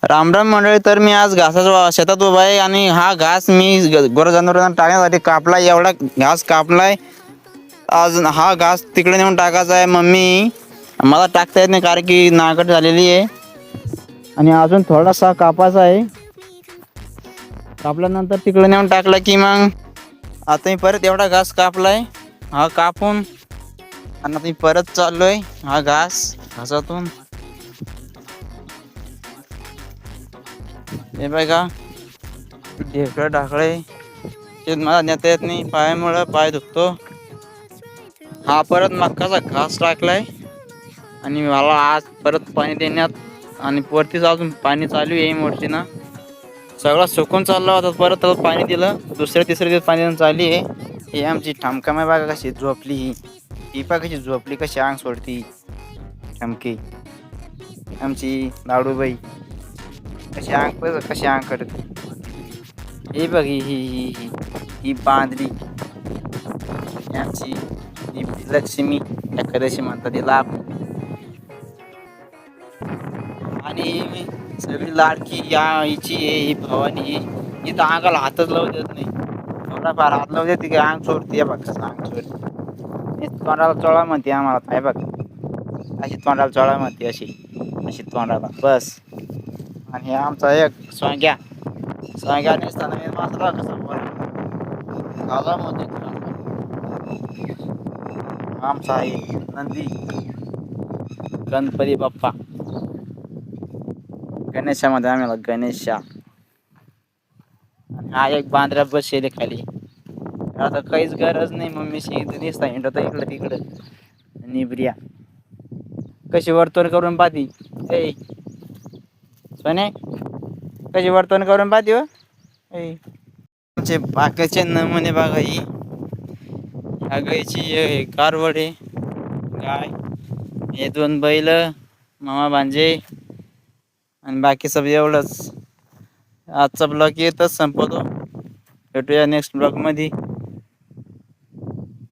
राम राम मंडळी. तर मी आज घासाच्या शेतात उभा आहे आणि हा घास मी गुरजनावरांना टाकण्यासाठी कापलाय. एवढा घास कापलाय. आज हा घास तिकडे नेऊन टाकायचा आहे. मम्मी मला टाकता येत नाही कारण की नागट झालेली आहे आणि अजून थोडासा कापायचा आहे. कापल्यानंतर तिकडे नेऊन टाकला की मग आता मी परत एवढा घास कापलाय. हा कापून आणि आता मी परत चाललोय हा घासातून. हे बघा ढेकळं ढाकळे ते मला नेता येत नाही पायामुळं, पाय दुखतो. हा परत मक्काचा घास टाकलाय आणि मला आज परत पाणी देण्यात आणि वरतीच अजून पाणी चालू आहे. मोठीनं सगळा सुकून चालला होता, परत पाणी दिलं. दुसऱ्या तिसऱ्या दिवस पाणी देऊन चालली आहे. ही आमची ठमकाम बघा कशी झोपली. ही पा कशी झोपली, कशी अंग सोडती. ठमकी आमची लाडूबाई कशी अंग करते. हे बघ ही ही ही ही ही बांधली आमची ही लक्ष्मी एकादशी म्हणतात तिला. आणि सगळी लाडकी या हिची ही भवानी ही तर अंगाला हातच लावू देत नाही. थोडाफार हात लावू देते की अंग सोडते. बघ अंग सोडते. तोंडाला चोळा म्हणते आम्हाला. बघ अशी तोंडाला चोळा म्हणते, अशी तोंडाला बस. आणि हे आमचा एक सोंग्या नसताना मी माझा कसा झाला म्हणते. आमचा आहे नंदी गणपती बाप्पा. गणेशामध्ये आम्हाला गणेशा. आणि हा एक बांद्रा बसेल खाली. आता काहीच गरज नाही मम्मीशी दिसता हिंडत इकडं तिकडं निबऱ्या कशी वर्तवण करून पाहती. ए सोने कशी वर्तवण करून पाहती हो. आमचे बाकीचे नमुने बघा. ही ह्या गायची कारवडे गाय, हे 2 बैल, मामा भांजे आणि बाकी सब एवढंच. आजचा ब्लॉग येतच संपवतो. भेटूया नेक्स्ट ब्लॉग मध्ये.